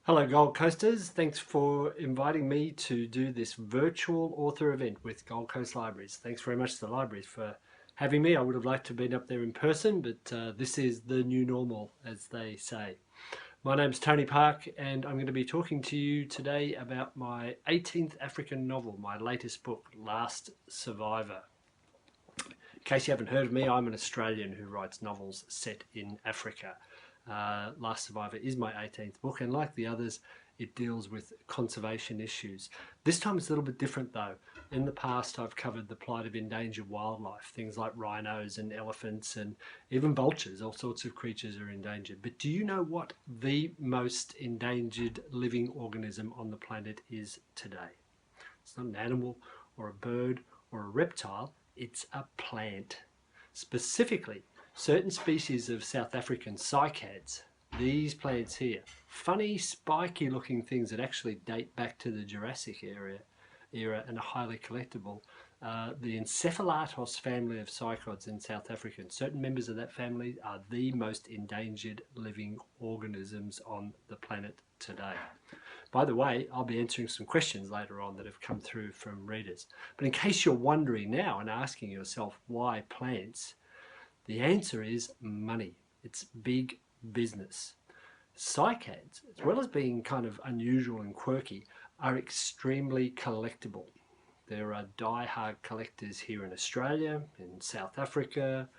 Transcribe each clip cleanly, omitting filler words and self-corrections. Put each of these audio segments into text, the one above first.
Hello Gold Coasters, thanks for inviting me to do this virtual author event with Gold Coast Libraries. Thanks very much to the libraries for having me. I would have liked to have been up there in person, but this is the new normal, as they say. My name's Tony Park, and I'm going to be talking to you today about my 18th African novel, my latest book, Last Survivor. In case you haven't heard of me, I'm an Australian who writes novels set in Africa. Last Survivor is my 18th book, and like the others, it deals with conservation issues. This time it's a little bit different though. In the past, I've covered the plight of endangered wildlife, things like rhinos and elephants and even vultures. All sorts of creatures are endangered. But do you know what the most endangered living organism on the planet is today? It's not an animal or a bird or a reptile, it's a plant. Specifically, certain species of South African cycads, these plants here, funny spiky looking things that actually date back to the Jurassic era and are highly collectible. The Encephalatos family of cycads in South Africa, and certain members of that family are the most endangered living organisms on the planet today. By the way, I'll be answering some questions later on that have come through from readers. But in case you're wondering now and asking yourself why plants, the answer is money. It's big business. Cycads, as well as being kind of unusual and quirky, are extremely collectible. There are die-hard collectors here in Australia, in South Africa,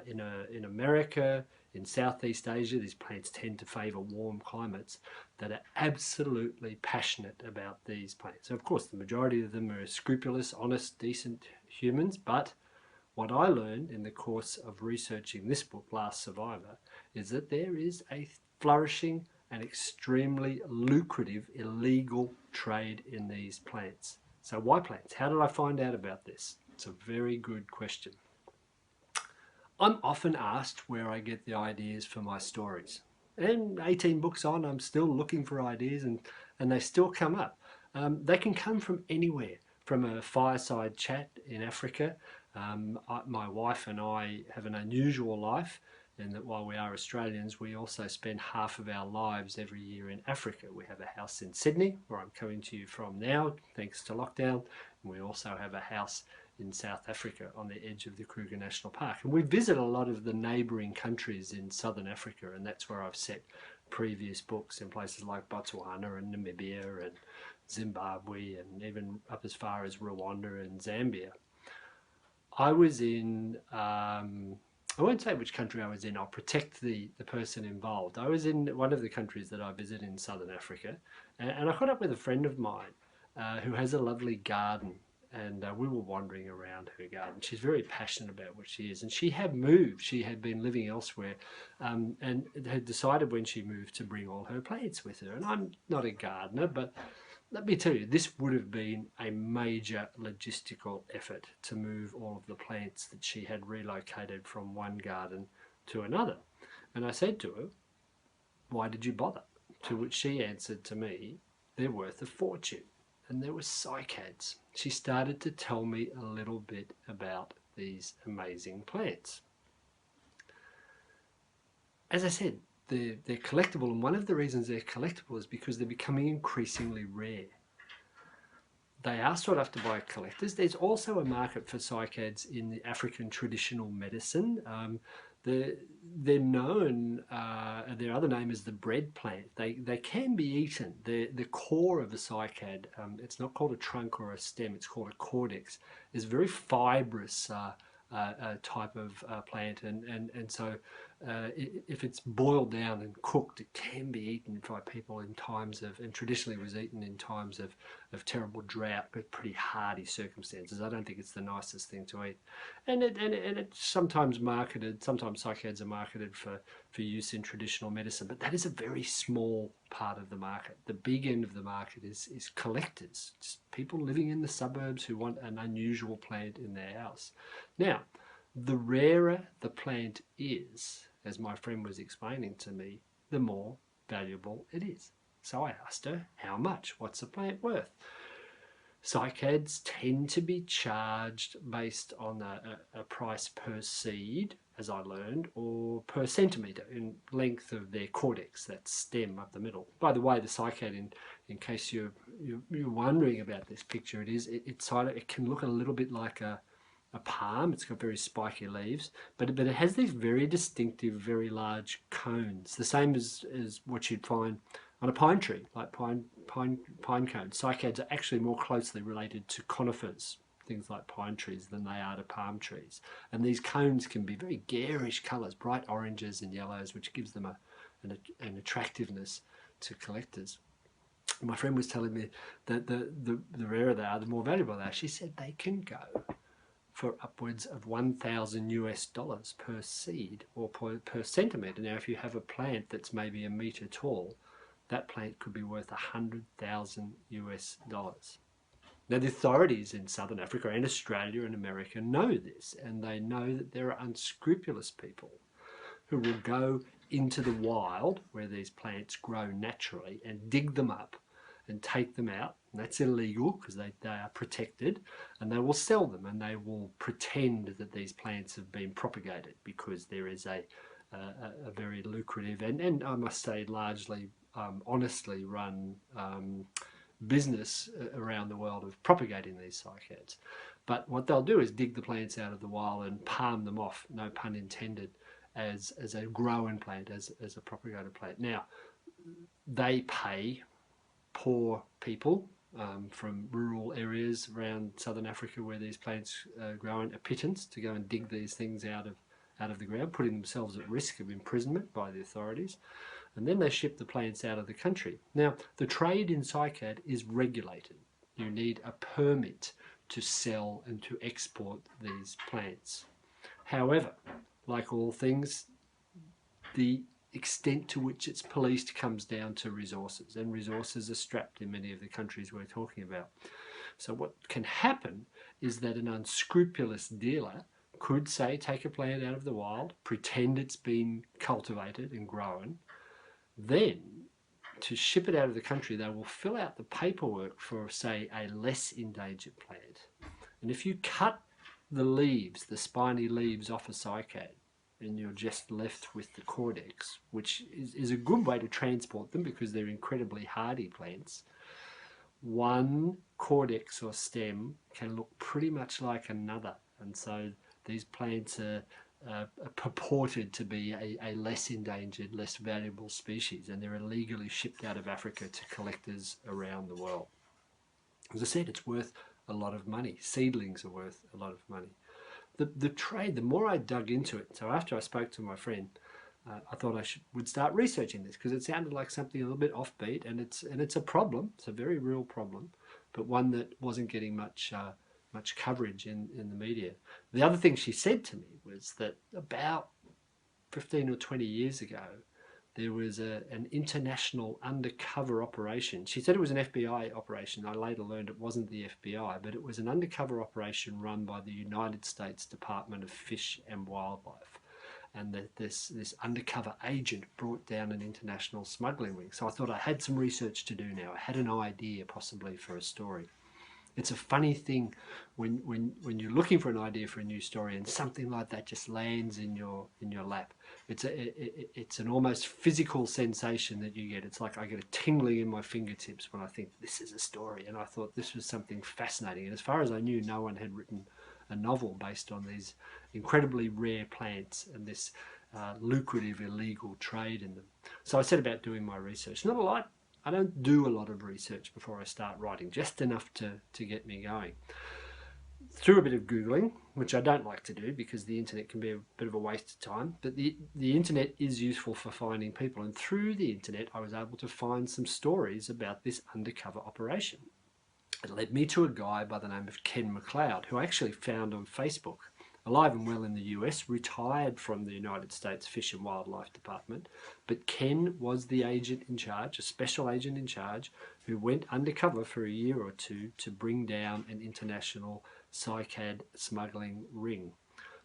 in America, in Southeast Asia. These plants tend to favour warm climates that are absolutely passionate about these plants. So of course, the majority of them are scrupulous, honest, decent humans, but what I learned in the course of researching this book, Last Survivor, is that there is a flourishing and extremely lucrative illegal trade in these plants. So why plants? How did I find out about this? It's a very good question. I'm often asked where I get the ideas for my stories. And 18 books on, I'm still looking for ideas and they still come up. They can come from anywhere, from a fireside chat in Africa. My wife and I have an unusual life in that while we are Australians, we also spend half of our lives every year in Africa. We have a house in Sydney, where I'm coming to you from now, thanks to lockdown. And we also have a house in South Africa on the edge of the Kruger National Park. And we visit a lot of the neighbouring countries in southern Africa, and that's where I've set previous books in places like Botswana and Namibia and Zimbabwe and even up as far as Rwanda and Zambia. I was in, I won't say which country I was in, I'll protect the person involved. I was in one of the countries that I visit in southern Africa, and I caught up with a friend of mine who has a lovely garden, and we were wandering around her garden. She's very passionate about what she is, and she had moved. She had been living elsewhere and had decided when she moved to bring all her plants with her. And I'm not a gardener, but let me tell you, this would have been a major logistical effort to move all of the plants that she had relocated from one garden to another. And I said to her, why did you bother? To which she answered to me, they're worth a fortune. And there were cycads. She started to tell me a little bit about these amazing plants. As I said, they're collectible, and one of the reasons they're collectible is because they're becoming increasingly rare. They are sought after by collectors. There's also a market for cycads in the African traditional medicine. They're known, their other name is the bread plant. They can be eaten. The core of a cycad, it's not called a trunk or a stem, it's called a cortex, is a very fibrous type of plant, and so if it's boiled down and cooked, it can be eaten by people in times of, and traditionally was eaten in times of terrible drought, but pretty hardy circumstances. I don't think it's the nicest thing to eat, and it's sometimes marketed. Sometimes cycads are marketed for use in traditional medicine, but that is a very small part of the market. The big end of the market is collectors, just people living in the suburbs who want an unusual plant in their house. Now, the rarer the plant is, as my friend was explaining to me, the more valuable it is. So I asked her, how much? What's the plant worth? Cycads tend to be charged based on a price per seed, as I learned, or per centimetre in length of their cortex, that stem up the middle. By the way, the cycad, in case you're wondering about this picture, it can look a little bit like a palm. It's got very spiky leaves, but it has these very distinctive, very large cones, the same as what you'd find on a pine tree, like pine cones. Cycads are actually more closely related to conifers, things like pine trees, than they are to palm trees. And these cones can be very garish colours, bright oranges and yellows, which gives them an attractiveness to collectors. My friend was telling me that the rarer they are, the more valuable they are. She said they can go for upwards of $1,000 per seed or per centimetre. Now, if you have a plant that's maybe a metre tall, that plant could be worth $100,000. Now, the authorities in Southern Africa and Australia and America know this, and they know that there are unscrupulous people who will go into the wild where these plants grow naturally and dig them up and take them out. And that's illegal because they are protected, and they will sell them, and they will pretend that these plants have been propagated because there is a very lucrative and I must say largely honestly run business around the world of propagating these cycads. But what they'll do is dig the plants out of the wild and palm them off, no pun intended, as a growing plant, as a propagated plant. Now, they pay poor people from rural areas around Southern Africa where these plants grow in a pittance to go and dig these things out of the ground, putting themselves at risk of imprisonment by the authorities. And then they ship the plants out of the country. Now, the trade in cycad is regulated. You need a permit to sell and to export these plants. However, like all things, the extent to which it's policed comes down to resources, and resources are strapped in many of the countries we're talking about. So what can happen is that an unscrupulous dealer could, say, take a plant out of the wild, pretend it's been cultivated and grown, then to ship it out of the country they will fill out the paperwork for, say, a less endangered plant. And if you cut the leaves, the spiny leaves off a cycad, and you're just left with the cortex, which is a good way to transport them because they're incredibly hardy plants. One cortex or stem can look pretty much like another, and so these plants are purported to be a less endangered, less valuable species, and they're illegally shipped out of Africa to collectors around the world. As I said, it's worth a lot of money. Seedlings are worth a lot of money. The trade, the more I dug into it, so after I spoke to my friend, I thought I would start researching this because it sounded like something a little bit offbeat, and it's a problem. It's a very real problem, but one that wasn't getting much coverage in the media. The other thing she said to me was that about 15 or 20 years ago, there was an international undercover operation. She said it was an FBI operation. I later learned it wasn't the FBI, but it was an undercover operation run by the United States Department of Fish and Wildlife. And that this undercover agent brought down an international smuggling ring. So I thought I had some research to do now. I had an idea possibly for a story. It's a funny thing when you're looking for an idea for a new story and something like that just lands in your lap. It's an almost physical sensation that you get. It's like I get a tingling in my fingertips when I think this is a story, and I thought this was something fascinating. And as far as I knew, no one had written a novel based on these incredibly rare plants and this lucrative illegal trade in them. So I set about doing my research. Not a lot. I don't do a lot of research before I start writing, just enough to get me going. Through a bit of Googling, which I don't like to do because the internet can be a bit of a waste of time, but the internet is useful for finding people. And through the internet, I was able to find some stories about this undercover operation. It led me to a guy by the name of Ken McLeod, who I actually found on Facebook, alive and well in the US, retired from the United States Fish and Wildlife Department. But Ken was the agent in charge, a special agent in charge, who went undercover for a year or two to bring down an international cycad smuggling ring.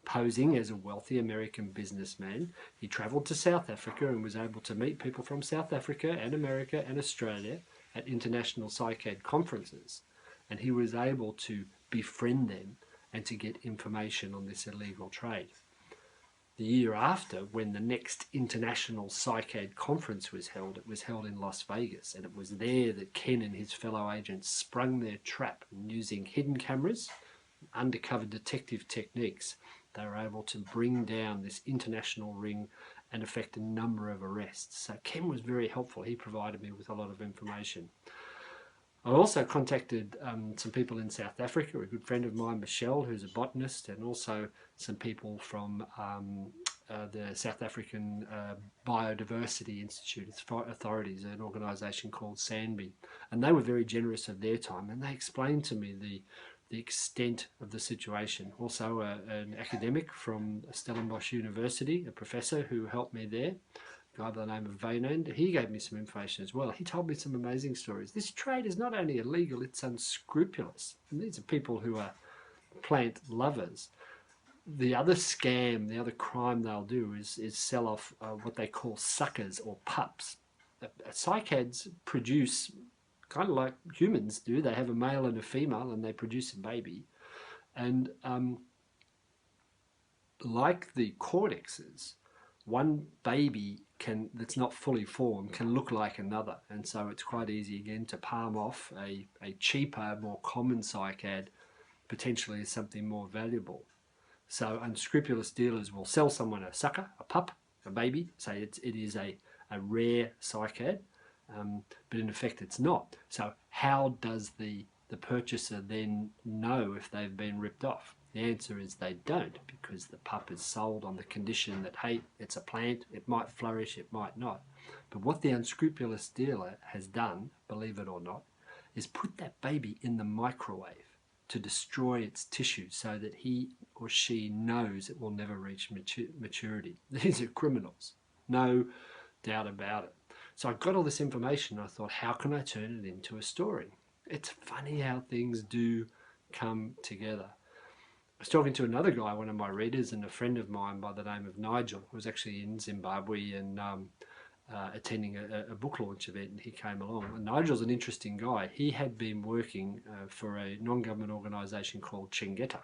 Posing as a wealthy American businessman, he travelled to South Africa and was able to meet people from South Africa and America and Australia at international cycad conferences. And he was able to befriend them and to get information on this illegal trade. the year after, when the next international Cycad conference was held, it was held in Las Vegas, and it was there that Ken and his fellow agents sprung their trap, and using hidden cameras, undercover detective techniques, they were able to bring down this international ring and effect a number of arrests. So Ken was very helpful. He provided me with a lot of information. I also contacted some people in South Africa, a good friend of mine, Michelle, who's a botanist, and also some people from the South African Biodiversity Institute authorities, an organisation called SANBI. And they were very generous of their time, and they explained to me the extent of the situation. Also an academic from Stellenbosch University, a professor who helped me there, a guy by the name of Vainand, he gave me some information as well. He told me some amazing stories. This trade is not only illegal, it's unscrupulous. And these are people who are plant lovers. The other scam, the other crime they'll do is sell off what they call suckers or pups. Cycads produce, kind of like humans do, they have a male and a female and they produce a baby. And like the cordexes, one baby that's not fully formed can look like another, and so it's quite easy again to palm off a cheaper, more common cycad potentially as something more valuable. So unscrupulous dealers will sell someone a sucker, a pup, a baby, say it is a rare cycad, but in effect it's not. So how does the purchaser then know if they've been ripped off? The answer is they don't, because the pup is sold on the condition that, hey, it's a plant, it might flourish, it might not. But what the unscrupulous dealer has done, believe it or not, is put that baby in the microwave to destroy its tissue so that he or she knows it will never reach maturity. These are criminals, no doubt about it. So I got all this information and I thought, how can I turn it into a story? It's funny how things do come together. I was talking to another guy, one of my readers, and a friend of mine by the name of Nigel, who was actually in Zimbabwe and attending a book launch event, and he came along. And Nigel's an interesting guy. He had been working for a non-government organisation called Chingeta.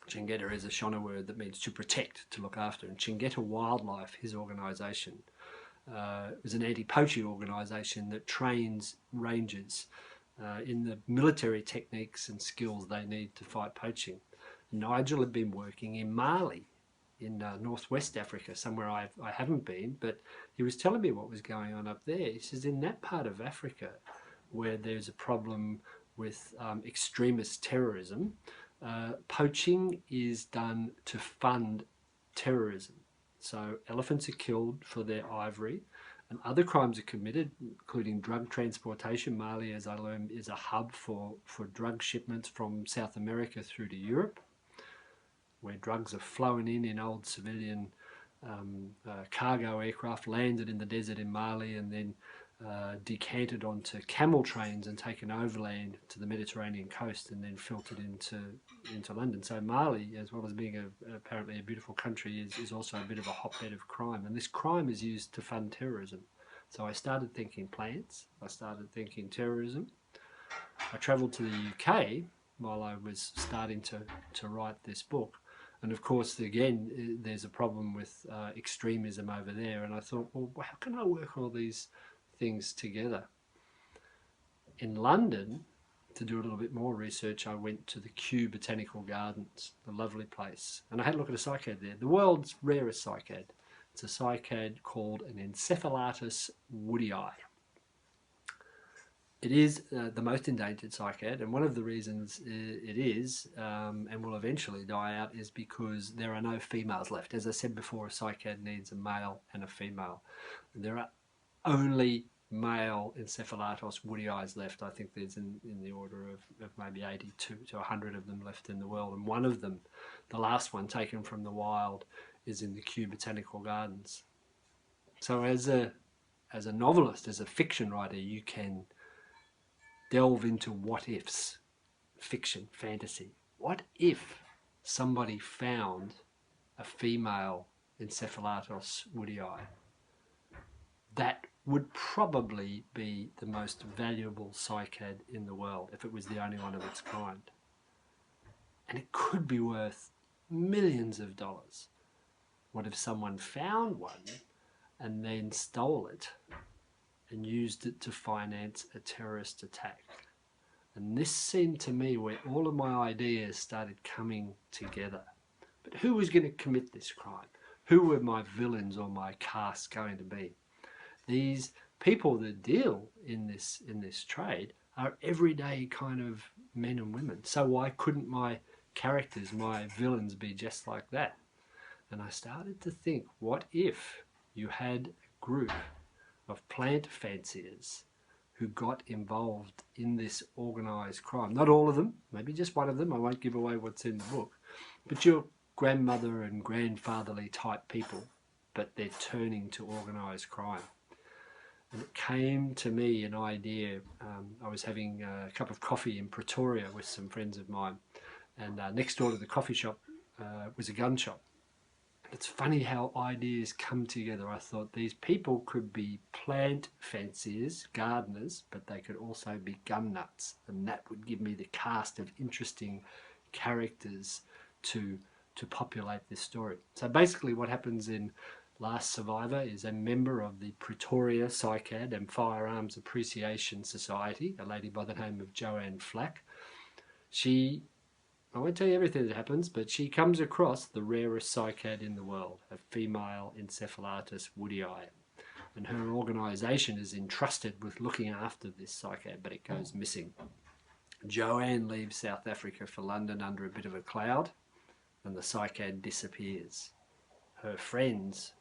Chingeta is a Shona word that means to protect, to look after. And Chingeta Wildlife, his organisation, is an anti-poaching organisation that trains rangers in the military techniques and skills they need to fight poaching. Nigel had been working in Mali, in northwest Africa, somewhere I haven't been, but he was telling me what was going on up there. He says in that part of Africa where there's a problem with extremist terrorism, poaching is done to fund terrorism. So elephants are killed for their ivory, and other crimes are committed, including drug transportation. Mali, as I learned, is a hub for drug shipments from South America through to Europe, where drugs are flown in old civilian cargo aircraft, landed in the desert in Mali, and then decanted onto camel trains and taken overland to the Mediterranean coast and then filtered into London. So Mali, as well as being apparently a beautiful country, is also a bit of a hotbed of crime. And this crime is used to fund terrorism. So I started thinking plants, I started thinking terrorism. I travelled to the UK while I was starting to write this book. And of course, again, there's a problem with extremism over there. And I thought, well, how can I work all these things together? In London, to do a little bit more research, I went to the Kew Botanical Gardens, a lovely place. And I had a look at a cycad there, the world's rarest cycad. It's a cycad called an Encephalatus woodii. It is the most endangered cycad, and one of the reasons it is, and will eventually die out, is because there are no females left. As I said before, a cycad needs a male and a female. There are only male Encephalatus woodii left. I think there's in the order of maybe 82 to 100 of them left in the world, and one of them, the last one taken from the wild, is in the Kew Botanical Gardens. So as a novelist, as a fiction writer, you can delve into what ifs, fiction, fantasy. What if somebody found a female Encephalatus woodii? That would probably be the most valuable cycad in the world if it was the only one of its kind. And it could be worth millions of dollars. What if someone found one and then stole it and used it to finance a terrorist attack? And this seemed to me where all of my ideas started coming together. But who was going to commit this crime? Who were my villains or my cast going to be? These people that deal in this trade are everyday kind of men and women. So why couldn't my characters, my villains, be just like that? And I started to think, what if you had a group of plant fanciers who got involved in this organised crime? Not all of them, maybe just one of them. I won't give away what's in the book. But your grandmother and grandfatherly type people, but they're turning to organised crime. And it came to me an idea. I was having a cup of coffee in Pretoria with some friends of mine, and next door to the coffee shop was a gun shop. And it's funny how ideas come together. I thought these people could be plant fanciers, gardeners, but they could also be gun nuts, and that would give me the cast of interesting characters to populate this story. So basically what happens in Last Survivor is a member of the Pretoria Cycad and Firearms Appreciation Society, a lady by the name of Joanne Flack. I won't tell you everything that happens, but she comes across the rarest cycad in the world, a female encephalitis woodii. And her organisation is entrusted with looking after this cycad, but it goes missing. Joanne leaves South Africa for London under a bit of a cloud, and the cycad disappears. Her friends,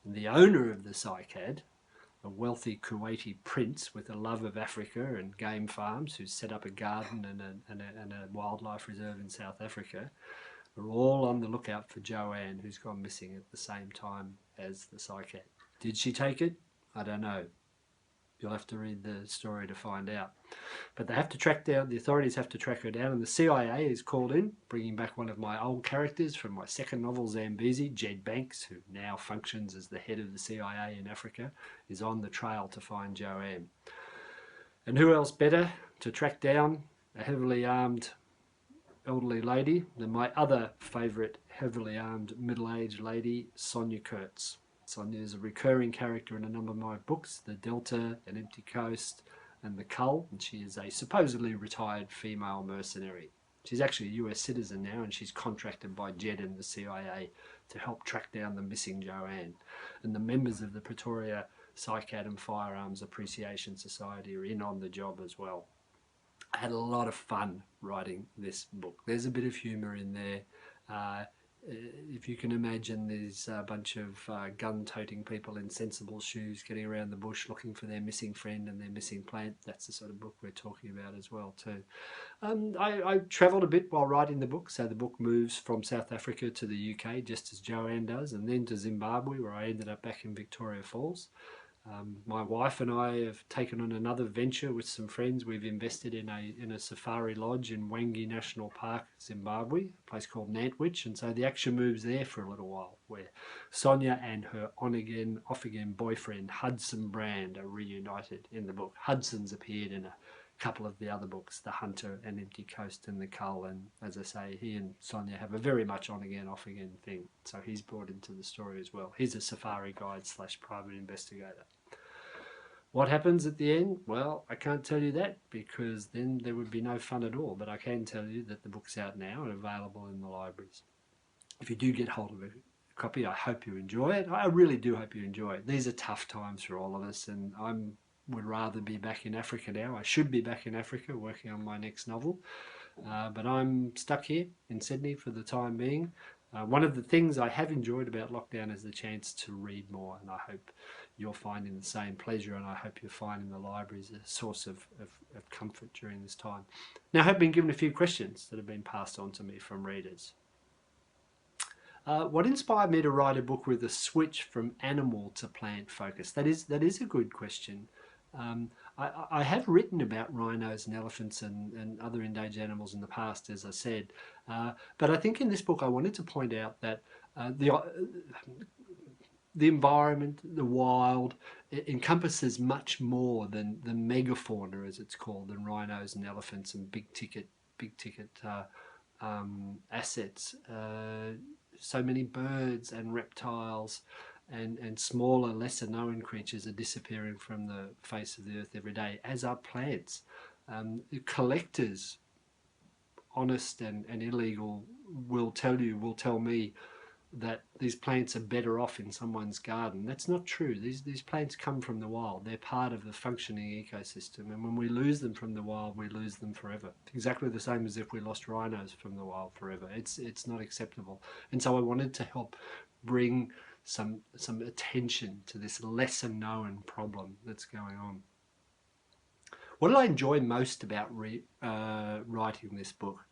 the owner of the cycad, a wealthy Kuwaiti prince with a love of Africa and game farms, who's set up a garden and a wildlife reserve in South Africa, are all on the lookout for Joanne, who's gone missing at the same time as the cycad. Did she take it? I don't know. You'll have to read the story to find out. But they have to track down, the authorities have to track her down, and the CIA is called in, bringing back one of my old characters from my second novel, Zambezi, Jed Banks, who now functions as the head of the CIA in Africa, is on the trail to find Joanne. And who else better to track down a heavily armed elderly lady than my other favourite heavily armed middle-aged lady, Sonja Kurtz. Sonja is a recurring character in a number of my books, The Delta, An Empty Coast, and The Cull, and she is a supposedly retired female mercenary. She's actually a US citizen now, and she's contracted by Jed and the CIA to help track down the missing Joanne. And the members of the Pretoria Cycad and Firearms Appreciation Society are in on the job as well. I had a lot of fun writing this book. There's a bit of humour in there. If you can imagine, there's a bunch of gun-toting people in sensible shoes getting around the bush looking for their missing friend and their missing plant. That's the sort of book we're talking about as well too. I travelled a bit while writing the book, so the book moves from South Africa to the UK, just as Joanne does, and then to Zimbabwe, where I ended up back in Victoria Falls. My wife and I have taken on another venture with some friends. We've invested in a safari lodge in Wangi National Park, Zimbabwe, a place called Nantwich, and so the action moves there for a little while, where Sonja and her on-again, off-again boyfriend Hudson Brand are reunited in the book. Hudson's appeared in a couple of the other books, The Hunter, An Empty Coast, and The Cull, and as I say, he and Sonja have a very much on-again, off-again thing, so he's brought into the story as well. He's a safari guide / private investigator. What happens at the end? Well, I can't tell you that because then there would be no fun at all, but I can tell you that the book's out now and available in the libraries. If you do get hold of a copy, I hope you enjoy it. I really do hope you enjoy it. These are tough times for all of us, and I would rather be back in Africa now. I should be back in Africa working on my next novel, but I'm stuck here in Sydney for the time being. One of the things I have enjoyed about lockdown is the chance to read more, and I hope you're finding the same pleasure, and I hope you're finding the libraries a source of comfort during this time. Now, I have been given a few questions that have been passed on to me from readers. What inspired me to write a book with a switch from animal to plant focus? That is a good question. I have written about rhinos and elephants and other endangered animals in the past, as I said, but I think in this book I wanted to point out that the environment, the wild, it encompasses much more than the megafauna, as it's called, than rhinos and elephants and big ticket assets. So many birds and reptiles and smaller, lesser known creatures are disappearing from the face of the earth every day, as are plants. Collectors, honest and illegal, will tell me that these plants are better off in someone's garden. That's not true. These plants come from the wild. They're part of the functioning ecosystem. And when we lose them from the wild, we lose them forever. Exactly the same as if we lost rhinos from the wild forever. It's not acceptable. And so I wanted to help bring some attention to this lesser known problem that's going on. What did I enjoy most about writing this book?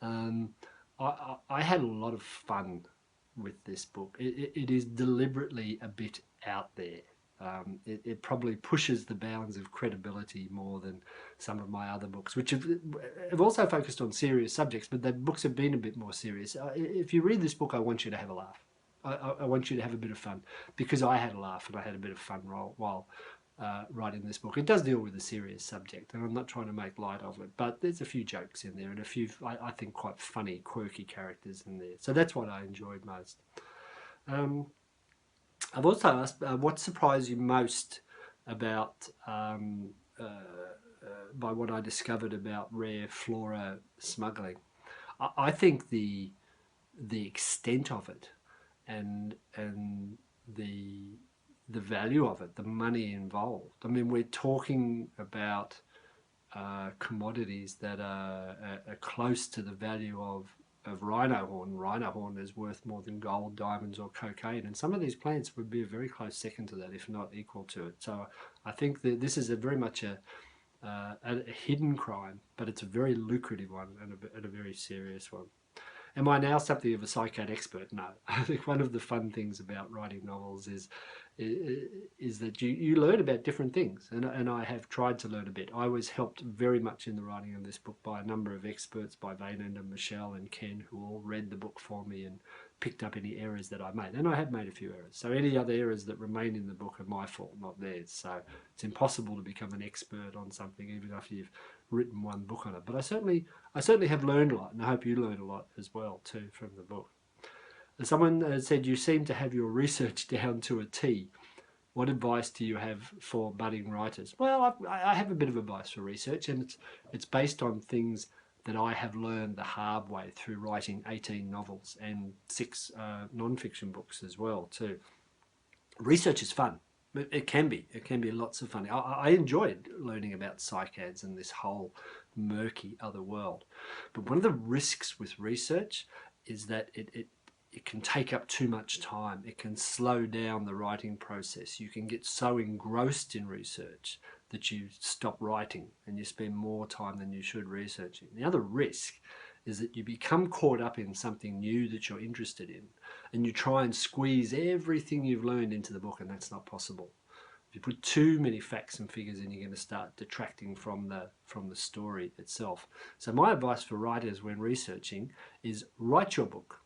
I had a lot of fun with this book. It is deliberately a bit out there. It probably pushes the bounds of credibility more than some of my other books, which have also focused on serious subjects, but the books have been a bit more serious. If you read this book, I want you to have a laugh. I want you to have a bit of fun, because I had a laugh and I had a bit of fun while writing this book. It does deal with a serious subject, and I'm not trying to make light of it, but there's a few jokes in there and a few, I think, quite funny, quirky characters in there. So that's what I enjoyed most. I've also asked, what surprised you most about by what I discovered about rare flora smuggling? I think the extent of it and the value of it, the money involved. I mean, we're talking about commodities that are close to the value of rhino horn. Rhino horn is worth more than gold, diamonds, or cocaine, and some of these plants would be a very close second to that, if not equal to it. So I think that this is very much a hidden crime, but it's a very lucrative one and a very serious one. Am I now something of a Cycad expert? No. I think one of the fun things about writing novels is that you learn about different things, and I have tried to learn a bit. I was helped very much in the writing of this book by a number of experts, by Vaynand and Michelle and Ken, who all read the book for me and picked up any errors that I made. And I have made a few errors. So any other errors that remain in the book are my fault, not theirs. So it's impossible to become an expert on something even after you've written one book on it. But I certainly have learned a lot, and I hope you learned a lot as well too from the book. Someone said, you seem to have your research down to a T. What advice do you have for budding writers? Well, I have a bit of advice for research, and it's based on things that I have learned the hard way through writing 18 novels and 6 non-fiction books as well too. Research is fun. It can be lots of fun. I enjoyed learning about cycads and this whole murky other world. But one of the risks with research is that it can take up too much time. It can slow down the writing process. You can get so engrossed in research that you stop writing and you spend more time than you should researching. The other risk is that you become caught up in something new that you're interested in, and you try and squeeze everything you've learned into the book, and that's not possible. If you put too many facts and figures in, you're going to start detracting from the story itself. So my advice for writers when researching is write your book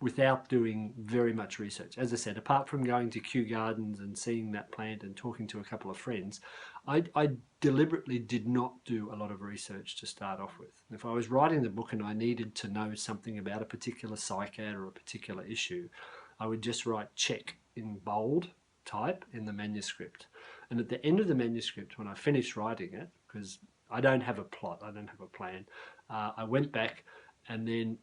without doing very much research. As I said, apart from going to Kew Gardens and seeing that plant and talking to a couple of friends, I deliberately did not do a lot of research to start off with. If I was writing the book and I needed to know something about a particular cycad or a particular issue, I would just write check in bold type in the manuscript. And at the end of the manuscript, when I finished writing it, because I don't have a plot, I don't have a plan, I went back and then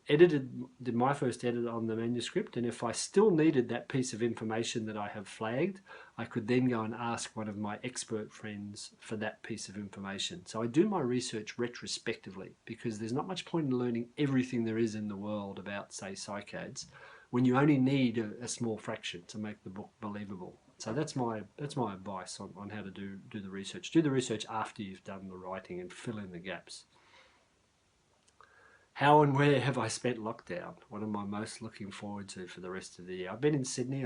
did my first edit on the manuscript, and if I still needed that piece of information that I have flagged, I could then go and ask one of my expert friends for that piece of information. So I do my research retrospectively, because there's not much point in learning everything there is in the world about, say, cycads, when you only need a small fraction to make the book believable. So that's my advice on how to do the research. Do the research after you've done the writing and fill in the gaps. How and where have I spent lockdown? What am I most looking forward to for the rest of the year? I've been in Sydney.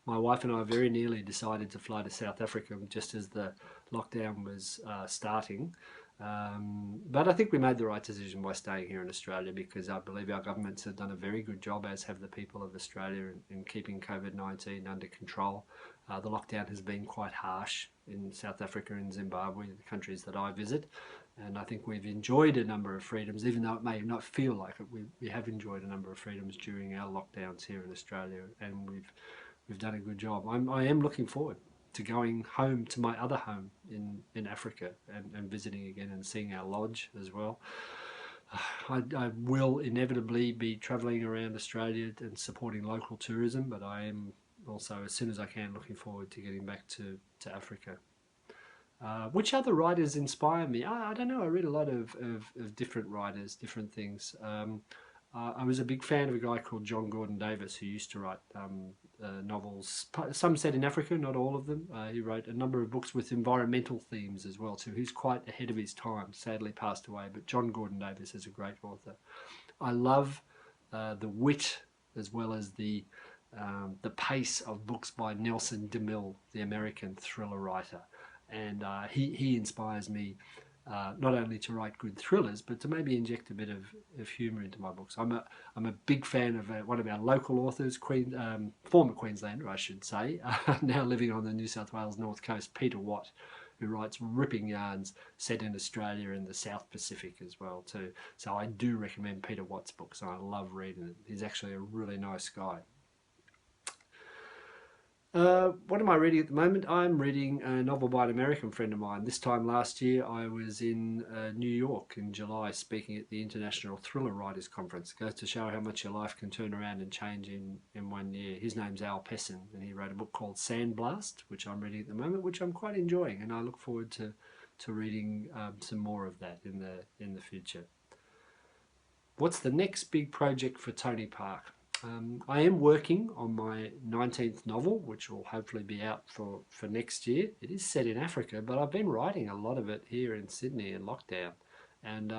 My wife and I very nearly decided to fly to South Africa just as the lockdown was starting. But I think we made the right decision by staying here in Australia, because I believe our governments have done a very good job, as have the people of Australia, in keeping COVID-19 under control. The lockdown has been quite harsh in South Africa and Zimbabwe, the countries that I visit, and I think we've enjoyed a number of freedoms, even though it may not feel like it. We have enjoyed a number of freedoms during our lockdowns here in Australia, and we've done a good job. I am looking forward to going home to my other home in Africa, and visiting again and seeing our lodge as well. I will inevitably be travelling around Australia and supporting local tourism, but I am also, as soon as I can, looking forward to getting back to Africa. Which other writers inspire me? I don't know. I read a lot of different writers, different things. I was a big fan of a guy called John Gordon Davis, who used to write novels, some set in Africa, not all of them. He wrote a number of books with environmental themes as well too. He's quite ahead of his time, sadly passed away, but John Gordon Davis is a great author. I love the wit as well as the pace of books by Nelson DeMille, the American thriller writer. And he inspires me not only to write good thrillers, but to maybe inject a bit of humour into my books. I'm a big fan of one of our local authors, former Queenslander, I should say, now living on the New South Wales North Coast, Peter Watt, who writes ripping yarns set in Australia and the South Pacific as well too. So I do recommend Peter Watt's books, and I love reading it. He's actually a really nice guy. What am I reading at the moment? I'm reading a novel by an American friend of mine. This time last year, I was in New York in July speaking at the International Thriller Writers Conference. It goes to show how much your life can turn around and change in 1 year. His name's Al Pessin, and he wrote a book called Sandblast, which I'm reading at the moment, which I'm quite enjoying, and I look forward to reading some more of that in the future. What's the next big project for Tony Park? I am working on my 19th novel, which will hopefully be out for next year. It is set in Africa, but I've been writing a lot of it here in Sydney in lockdown. And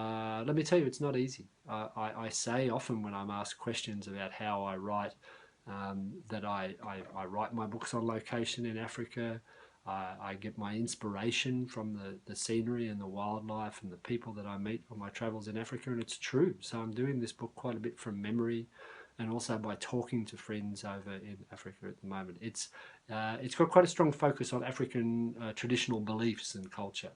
let me tell you, it's not easy. I say often when I'm asked questions about how I write, that I write my books on location in Africa. I get my inspiration from the scenery and the wildlife and the people that I meet on my travels in Africa, and it's true. So I'm doing this book quite a bit from memory, and also by talking to friends over in Africa at the moment. It's got quite a strong focus on African traditional beliefs and culture.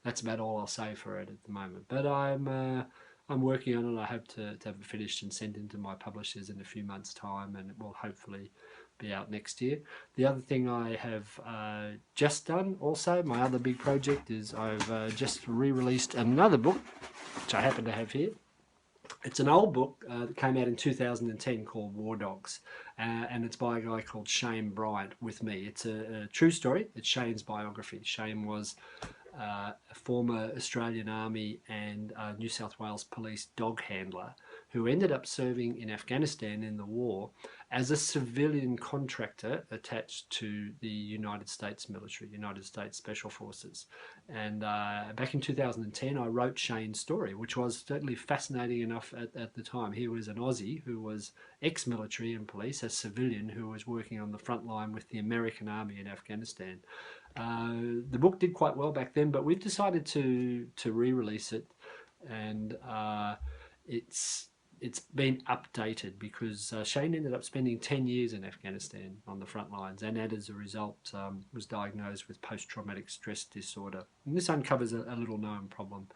That's about all I'll say for it at the moment. But I'm working on it. I hope to have it finished and sent into my publishers in a few months' time, and it will hopefully be out next year. The other thing I have just done also, my other big project, is I've just re-released another book, which I happen to have here. It's an old book that came out in 2010 called War Dogs, and it's by a guy called Shane Bryant with me. It's a true story. It's Shane's biography. Shane was a former Australian Army and New South Wales Police dog handler who ended up serving in Afghanistan in the war as a civilian contractor attached to the United States military, United States Special Forces. And back in 2010, I wrote Shane's story, which was certainly fascinating enough at the time. He was an Aussie who was ex-military and police, a civilian who was working on the front line with the American Army in Afghanistan. The book did quite well back then, but we've decided to re-release it, and it's been updated because Shane ended up spending 10 years in Afghanistan on the front lines, and as a result was diagnosed with post-traumatic stress disorder. And this uncovers a little known problem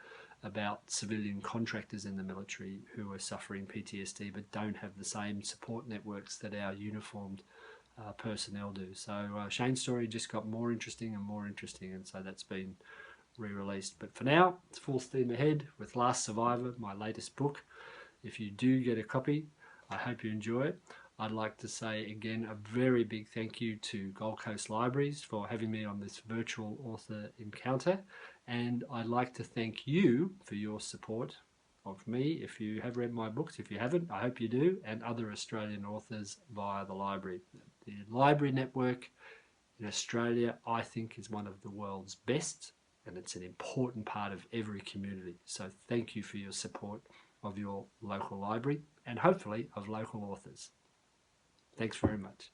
about civilian contractors in the military who are suffering PTSD but don't have the same support networks that our uniformed personnel do. So Shane's story just got more interesting, and so that's been re-released. But for now, it's full steam ahead with Last Survivor, my latest book. If you do get a copy, I hope you enjoy it. I'd like to say again a very big thank you to Gold Coast Libraries for having me on this virtual author encounter, and I'd like to thank you for your support of me. If you have read my books, if you haven't, I hope you do, and other Australian authors via the library. The library network in Australia, I think, is one of the world's best, and it's an important part of every community. So thank you for your support of your local library, and hopefully of local authors. Thanks very much.